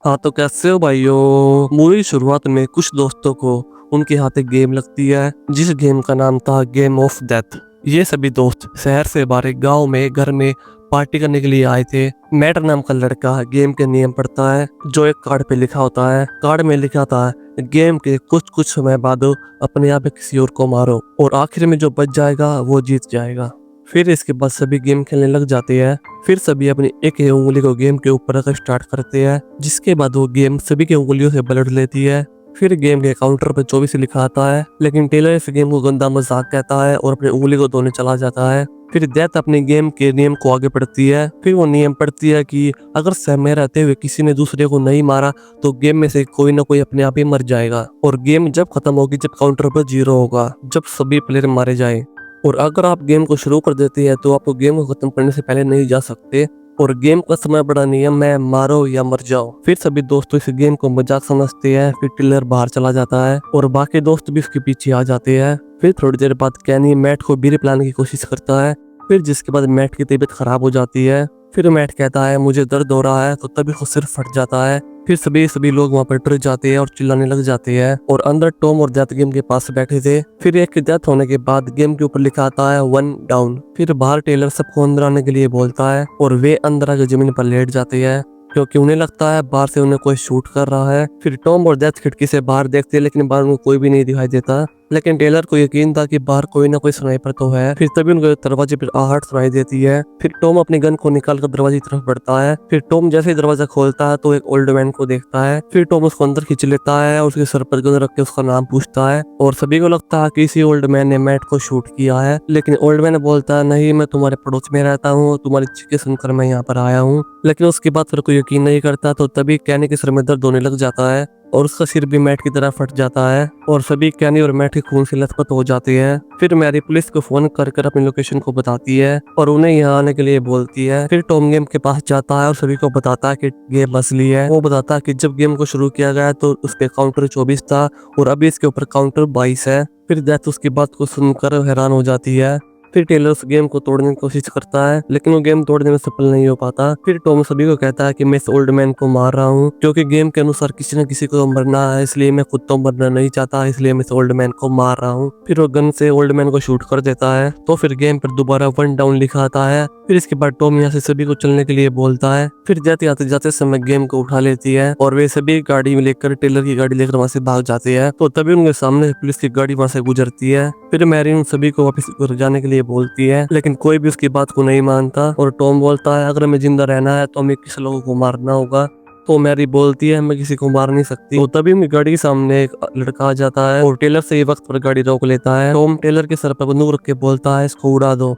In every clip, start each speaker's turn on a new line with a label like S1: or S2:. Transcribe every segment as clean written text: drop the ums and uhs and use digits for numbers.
S1: हाँ, तो कैसे हो भाइयों। मूवी शुरुआत में कुछ दोस्तों को उनके हाथ एक गेम लगती है जिस गेम का नाम था गेम ऑफ डेथ। ये सभी दोस्त शहर से बाहर एक गांव में घर में पार्टी करने के लिए आए थे। मैट नाम का लड़का गेम के नियम पढ़ता है जो एक कार्ड पे लिखा होता है। कार्ड में लिखा था गेम के कुछ कुछ समय बाद अपने आप किसी और को मारो और आखिर में जो बच जाएगा वो जीत जाएगा। फिर इसके बाद सभी गेम खेलने लग जाते हैं। फिर सभी अपनी एक ही उंगली को गेम के ऊपर रखकर स्टार्ट करते हैं, जिसके बाद वो गेम सभी की उंगलियों से पलट लेती है। फिर गेम के काउंटर पर 24 लिखा आता है, लेकिन टेलर इस गेम को गंदा मजाक कहता है और अपनी उंगली को धोने चला जाता है। फिर डेथ अपने गेम के नियम को आगे पढ़ती है। फिर वो नियम पढ़ती है कि अगर समय रहते हुए किसी ने दूसरे को नहीं मारा तो गेम में से कोई ना कोई अपने आप ही मर जाएगा और गेम जब खत्म होगी जब काउंटर पर 0 होगा, जब सभी प्लेयर मारे जाए। और अगर आप गेम को शुरू कर देते हैं तो आप गेम को खत्म करने से पहले नहीं जा सकते और गेम का समय बड़ा नियम है, मारो या मर जाओ। फिर सभी दोस्तों इस गेम को मजाक समझते हैं। फिर टिलर बाहर चला जाता है और बाकी दोस्त भी उसके पीछे आ जाते हैं। फिर थोड़ी देर बाद कैनी मैट को बीरे पिलाने की कोशिश करता है, फिर जिसके बाद मैट की तबीयत खराब हो जाती है। फिर मैट कहता है मुझे दर्द हो रहा है, तो तभी उसका सिर फट जाता है। फिर सभी लोग वहाँ पर डर जाते हैं और चिल्लाने लग जाते हैं और अंदर टॉम और डेथ गेम के पास बैठे थे। फिर एक डेथ होने के बाद गेम के ऊपर लिखा आता है 1 डाउन। फिर बाहर टेलर सबको अंदर आने के लिए बोलता है और वे अंदर आकर जमीन पर लेट जाते हैं क्योंकि उन्हें लगता है बाहर से उन्हें कोई शूट कर रहा है। फिर टॉम और डेथ खिड़की से बाहर देखते हैं, लेकिन बाहर उनको कोई भी नहीं दिखाई देता। लेकिन टेलर को यकीन था कि बाहर कोई ना कोई स्नाइपर तो है। फिर तभी उनको दरवाजे पर आहट सुनाई देती है। फिर टॉम अपनी गन को निकाल कर दरवाजे की तरफ बढ़ता है। फिर टॉम जैसे ही दरवाजा खोलता है तो एक ओल्ड मैन को देखता है। फिर टॉम उसको अंदर खींच लेता है और उसके सर पर गन रख के उसका नाम पूछता है और सभी को लगता है कि इसी ओल्ड मैन ने मैट को शूट किया है। लेकिन ओल्ड मैन बोलता है नहीं, मैं तुम्हारे पड़ोस में रहता हूँ, तुम्हारी चीखें सुनकर मैं यहाँ पर आया हूँ। लेकिन उसके बाद फिर कोई यकीन नहीं करता। तो तभी कैनी के सर में दर्द होने लग जाता है और उसका सिर भी मैट की तरह फट जाता है और सभी कैनी और मैट के खून से लथपथ हो जाते हैं। फिर मैरी पुलिस को फोन कर अपनी लोकेशन को बताती है और उन्हें यहाँ आने के लिए बोलती है। फिर टॉम गेम के पास जाता है और सभी को बताता है कि गेम असली है। वो बताता है कि जब गेम को शुरू किया गया तो उस पे काउंटर 24 था और अभी इसके ऊपर काउंटर 22 है। फिर डेथ उसकी बात को सुनकर हैरान हो जाती है। फिर टेलर उस गेम को तोड़ने की कोशिश करता है, लेकिन वो गेम तोड़ने में सफल नहीं हो पाता। फिर टॉम सभी को कहता है कि मैं इस ओल्ड मैन को मार रहा हूँ क्योंकि गेम के अनुसार किसी न किसी को मरना है, इसलिए मैं खुद तो मरना नहीं चाहता, इसलिए मैं इस ओल्ड मैन को मार रहा हूँ। फिर वो गन से ओल्ड मैन को शूट कर देता है। तो फिर गेम पर दोबारा 1 डाउन लिखा आता है। फिर इसके बाद टॉम यहाँ से सभी को चलने के लिए बोलता है। फिर जाते जाते समय गेम को उठा लेती है और वे सभी गाड़ी में लेकर टेलर की गाड़ी लेकर वहाँ से भाग जाते हैं। तो तभी उनके सामने पुलिस की गाड़ी वहाँ से गुजरती है। फिर मैरी उन सभी को वापस घर जाने के लिए बोलती है, लेकिन कोई भी उसकी बात को नहीं मानता और टॉम बोलता है अगर हमें जिंदा रहना है तो हमें किसी लोगों को मारना होगा। तो मैरी बोलती है मैं किसी को मार नहीं सकती। तो तभी उनकी गाड़ी के सामने एक लड़का आ जाता है और टेलर से ये वक्त पर गाड़ी रोक लेता है। टॉम टेलर के सर पर बंदूक रख के बोलता है इसको उड़ा दो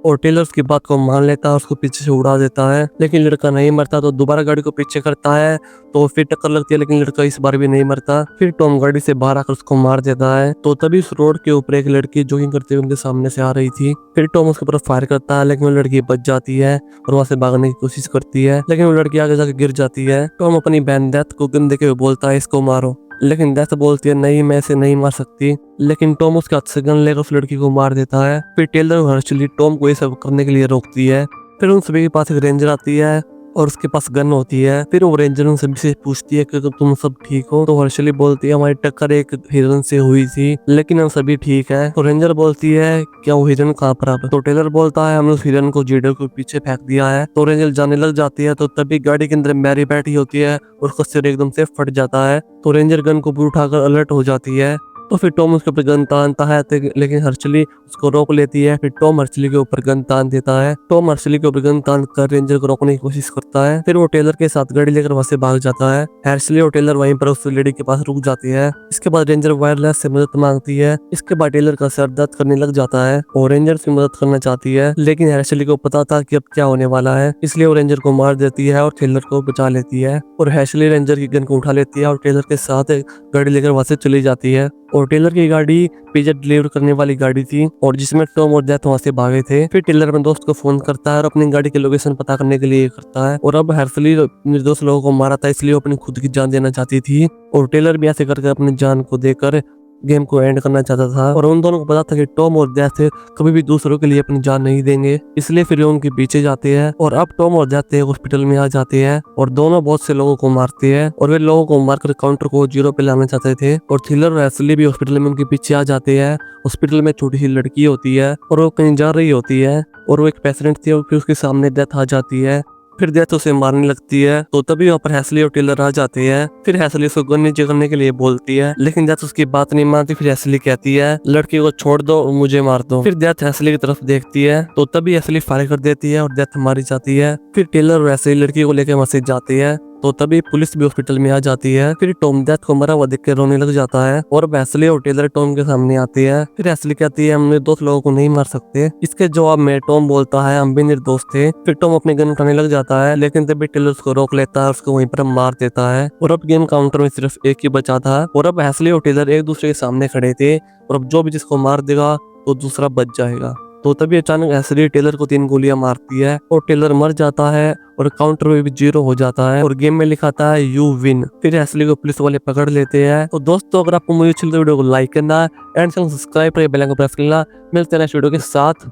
S1: और टेलर उसकी बात को मान लेता है, उसको पीछे से उड़ा देता है। लेकिन लड़का नहीं मरता तो दोबारा गाड़ी को पीछे करता है तो फिर टक्कर लगती है, लेकिन लड़का इस बार भी नहीं मरता। फिर टॉम गाड़ी से बाहर आकर उसको मार देता है। तो तभी उस रोड के ऊपर एक लड़की जॉगिंग करते हुए उनके सामने से आ रही थी। फिर टॉम उसके ऊपर फायर करता है, लेकिन वो लड़की बच जाती है और वहां से भागने की कोशिश करती है, लेकिन वो लड़की आगे जाकर गिर जाती है। टॉम अपनी बहन डेथ को गन देके बोलता है इसको मारो, लेकिन डेथ बोलती है नहीं मैं इसे नहीं मार सकती। लेकिन टॉम उसके हाथ से गन लेकर उस लड़की को मार देता है। फिर टेलर और हर्षली टॉम को ये सब करने के लिए रोकती है। फिर उन सभी के पास एक रेंजर आती है और उसके पास गन होती है। फिर वो रेंजर उन सभी से पूछती है कि तुम सब ठीक हो। तो हर्षली बोलती है हमारी टक्कर एक हिरन से हुई थी, लेकिन हम सभी ठीक है। तो रेंजर बोलती है क्या वो हिरन कहाँ पर अब? तो टेलर बोलता है हमने उस हिरन को जीडर को पीछे फेंक दिया है। तो रेंजर जाने लग जाती है। तो तभी गाड़ी के अंदर मैरी बैठी होती है और उसका सिर एकदम से फट जाता है। तो रेंजर गन को भी उठाकर अलर्ट हो जाती है। तो फिर टॉम उसके ऊपर गन तानता है, लेकिन हर्षली उसको रोक लेती है। फिर टॉम हर्षली के ऊपर गन तान देता है। टॉम हर्षली के ऊपर गन तान कर रेंजर को रोकने की कोशिश करता है। फिर वो टेलर के साथ गाड़ी लेकर वहां से भाग जाता है। हर्षली और टेलर वहीं पर उस लेडी के पास रुक जाती है। इसके बाद रेंजर वायरलेस से मदद मांगती है। इसके बाद टेलर का सर दर्द करने लग जाता है और रेंजर से मदद करना चाहती है, लेकिन हर्षली को पता था कि अब क्या होने वाला है, इसलिए वो रेंजर को मार देती है और टेलर को बचा लेती है। और हर्षली रेंजर की गन को उठा लेती है और टेलर के साथ गाड़ी लेकर वहां से चली जाती है। और टेलर की गाड़ी पिज्जा डिलीवर करने वाली गाड़ी थी और जिसमें टॉम और डेथ वहां से भागे थे। फिर टेलर अपने दोस्त को फोन करता है और अपनी गाड़ी की लोकेशन पता करने के लिए करता है। और अब हर्षली निर्दोष लोगों को मारा था, इसलिए वो अपनी खुद की जान देना चाहती थी और टेलर भी ऐसे करके अपनी जान को देकर गेम को एंड करना चाहता था और उन दोनों को पता था कि टॉम और डेथ कभी भी दूसरों के लिए अपनी जान नहीं देंगे, इसलिए फिर उनके पीछे जाते हैं और अब टॉम और डेथ हॉस्पिटल में आ जाते हैं और दोनों बहुत से लोगों को मारते हैं और वे लोगों को मारकर काउंटर को 0 पे लाना चाहते थे और थ्रिलर और एशली भी हॉस्पिटल में उनके पीछे आ जाते हैं। हॉस्पिटल में छोटी सी लड़की होती है और वो कहीं जा रही होती है और वो एक पेशेंट थी और फिर उसके सामने डेथ आ जाती है। फिर डेथ उसे मारने लगती है तो तभी वहाँ पर हैसली और टेलर आ जाते हैं। फिर हैसली उसको गन नीचे करने के लिए बोलती है लेकिन डेथ उसकी बात नहीं मानती। फिर हैसली कहती है लड़की को छोड़ दो और मुझे मार दो। फिर डेथ हैसली की तरफ देखती है तो तभी हैसली फायर कर देती है और डेथ मारी जाती है। फिर टेलर और हैसली लड़की को लेकर मस्जिद जाती है तो तभी पुलिस भी हॉस्पिटल में आ जाती है। फिर टॉम डेथ को मरा हुआ देख के रोने लग जाता है और हैसली और टेलर टॉम के सामने आती है। फिर हैसली कहती है हमने 2 लोगों को नहीं मार सकते। इसके जवाब में टॉम बोलता है हम भी निर्दोष थे। फिर टॉम अपने गन उठाने लग जाता है लेकिन तभी टेलर उसको रोक लेता है, उसको वहीं पर मार देता है और अब गेम काउंटर में सिर्फ एक ही बचा था और अब हैसली और टेलर एक दूसरे के सामने खड़े थे और अब जो भी जिसको मार देगा तो दूसरा बच जाएगा। तो तभी अचानक हैसली टेलर को 3 गोलियां मारती है और टेलर मर जाता है और काउंटर में भी 0 हो जाता है और गेम में लिखा था यू विन। फिर हैसली को पुलिस वाले पकड़ लेते हैं। तो दोस्तों अगर आपको मुझे अच्छी लगी वीडियो को लाइक करना एंड सब्सक्राइब कर बेल आइकन प्रेस करना। मिलते हैं नेक्स्ट वीडियो के साथ।